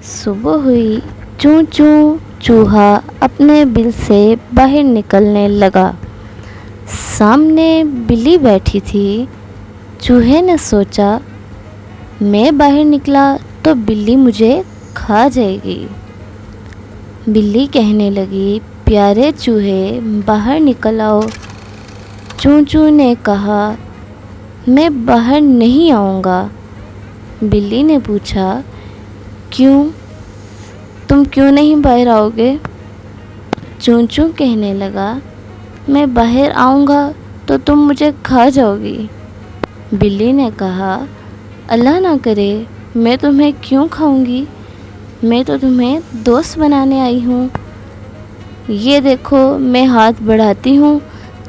صبح ہوئی، چوں چوں چوہا اپنے بل سے باہر نکلنے لگا۔ سامنے بلی بیٹھی تھی۔ چوہے نے سوچا، میں باہر نکلا تو بلی مجھے کھا جائے گی۔ بلی کہنے لگی، پیارے چوہے باہر نکل آؤ۔ چوں چوں نے کہا، میں باہر نہیں آؤں گا۔ بلی نے پوچھا، کیوں؟ تم کیوں نہیں باہر آؤ گے؟ چوں چوں کہنے لگا، میں باہر آؤں گا تو تم مجھے کھا جاؤ گی۔ بلی نے کہا، اللہ نہ کرے، میں تمہیں کیوں کھاؤں گی؟ میں تو تمہیں دوست بنانے آئی ہوں۔ یہ دیکھو، میں ہاتھ بڑھاتی ہوں،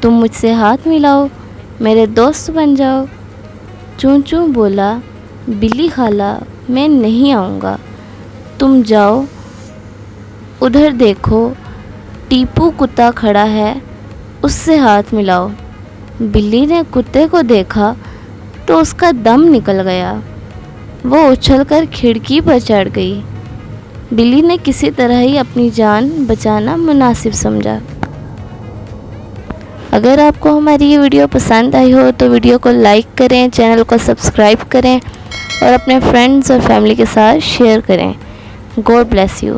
تم مجھ سے ہاتھ ملاؤ، میرے دوست بن جاؤ۔ چوں چوں بولا، بلی خالہ، میں نہیں آؤں گا، تم جاؤ۔ ادھر دیکھو، ٹیپو کتا کھڑا ہے، اس سے ہاتھ ملاؤ۔ بلی نے کتے کو دیکھا تو اس کا دم نکل گیا، وہ اچھل کر کھڑکی پر چڑھ گئی۔ بلی نے کسی طرح ہی اپنی جان بچانا مناسب سمجھا۔ اگر آپ کو ہماری یہ ویڈیو پسند آئی ہو تو ویڈیو کو لائک کریں، چینل کو سبسکرائب کریں اور اپنے فرینڈز اور فیملی کے ساتھ شیئر کریں۔ God bless you.